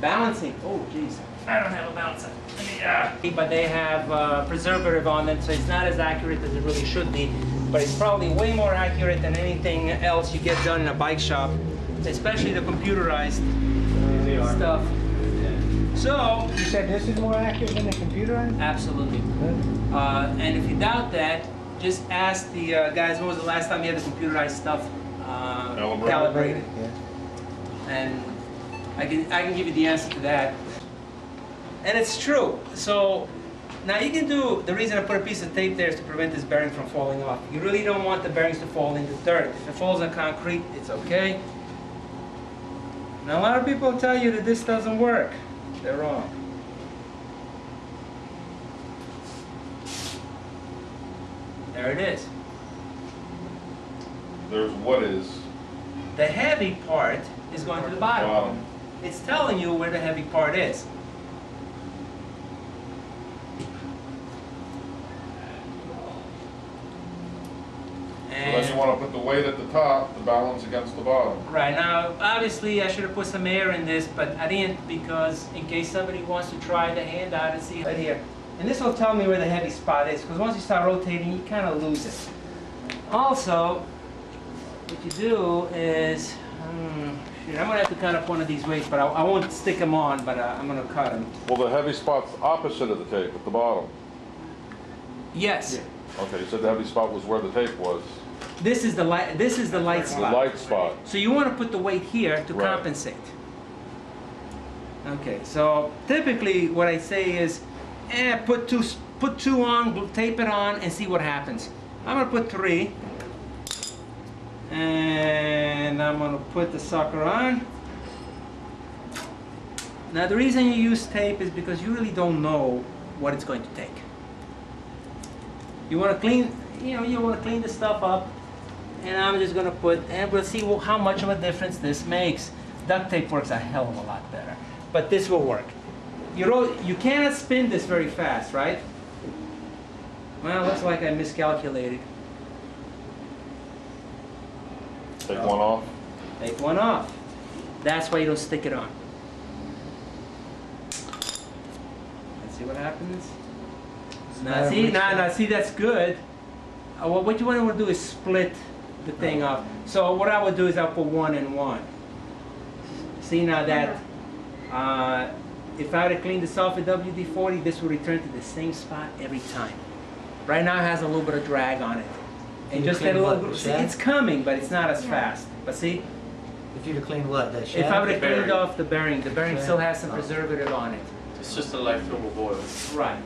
Balancing. Oh, geez. I don't have a balancer. But they have preservative on them, so it's not as accurate as it really should be. But it's probably way more accurate than anything else you get done in a bike shop, especially the computerized stuff. So you said this is more accurate than the computerized? Absolutely. And if you doubt that, just ask the guys, when was the last time you had the computerized stuff calibrated? Yeah. And I can give you the answer to that. And it's true. So now you can do, the reason I put a piece of tape there is to prevent this bearing from falling off. You really don't want the bearings to fall into dirt. If it falls on concrete, it's okay. Now a lot of people tell you that this doesn't work. They're wrong. There it is. There's what is? The heavy part is going to the bottom. It's telling you where the heavy part is. So then you want to put the weight at the top to balance against the bottom. Right, now obviously I should have put some air in this, but I didn't, because in case somebody wants to try the hand out and see right here. And this will tell me where the heavy spot is, because once you start rotating, you kind of lose it. Also, what you do is, I'm going to have to cut up one of these weights, but I won't stick them on, but I'm going to cut them. Well, the heavy spot's opposite of the tape at the bottom. Yes. Yeah. Okay, you said the heavy spot was where the tape was. This is the light. This is the light spot. The light spot. So you want to put the weight here to compensate. Okay. So typically, what I say is, put two on, tape it on, and see what happens. I'm gonna put 3, and I'm gonna put the sucker on. Now the reason you use tape is because you really don't know what it's going to take. You want to clean, you want to clean the stuff up. And I'm just going to put, and we'll see how much of a difference this makes. Duct tape works a hell of a lot better, but this will work. You cannot spin this very fast, right? Well, looks like I miscalculated. Take one off. Take one off. That's why you don't stick it on. Let's see what happens. Now see, that's good. Well, what you want to do is split the thing up. So what I would do is I'll put 1 and 1. See now that if I were to clean this off with WD-40, this will return to the same spot every time. Right now it has a little bit of drag on it. And just get a little bit, see, it's coming, but it's not as fast. But see? If you'd have cleaned what? That shaft? If I would have cleaned off the bearing still has some preservative on it. It's just a light film of oil. Right.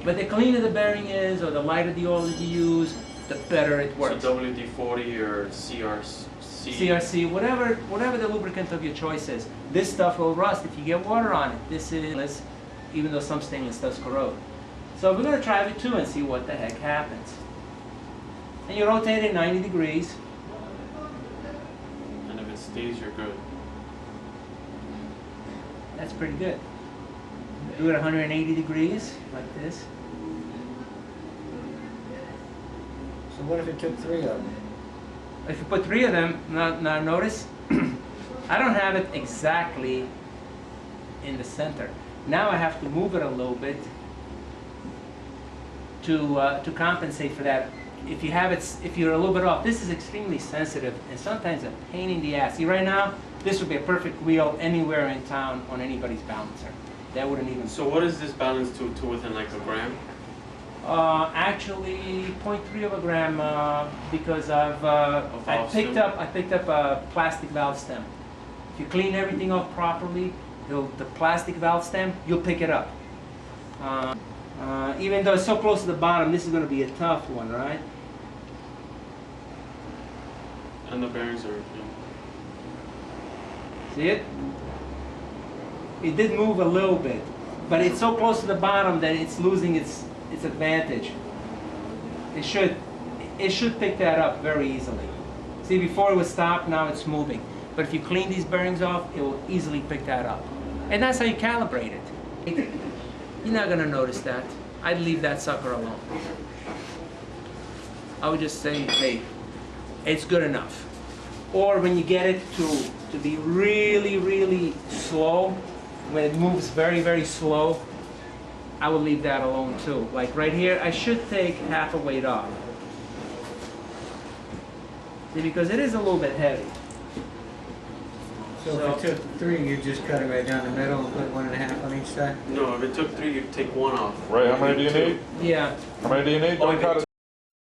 But the cleaner the bearing is, or the lighter the oil that you use, the better it works. So WD-40 or CRC? CRC, whatever the lubricant of your choice is. This stuff will rust if you get water on it. This is, even though some stainless does corrode. So we're going to try with 2 and see what the heck happens. And you rotate it 90 degrees. And if it stays, you're good. That's pretty good. Do it 180 degrees, like this. So what if it took 3 of them? If you put 3 of them, now notice, I don't have it exactly in the center. Now I have to move it a little bit to compensate for that. If you're a little bit off, this is extremely sensitive and sometimes a pain in the ass. See, right now, this would be a perfect wheel anywhere in town on anybody's balancer. That wouldn't even. So what is this balance to within like a gram? Actually, 0.3 of a gram because I picked up a plastic valve stem. If you clean everything off properly, the plastic valve stem, you'll pick it up. Even though it's so close to the bottom, this is going to be a tough one, right? And the bearings are. See it? It did move a little bit, but it's so close to the bottom that it's losing its advantage. It should pick that up very easily. See, before it was stopped, now it's moving. But if you clean these bearings off, it will easily pick that up. And that's how you calibrate it. You're not going to notice that. I'd leave that sucker alone. I would just say, hey, it's good enough. Or when you get it to be really, really slow, when it moves very, very slow, I would leave that alone too. Like right here, I should take half a weight off. See, because it is a little bit heavy. So if it took 3, you just cut it right down the middle and put 1.5 on each side? No, if it took 3, you'd take 1 off. Right, how many do you need? Yeah. How many do you need? Oh, Don't if cut it it.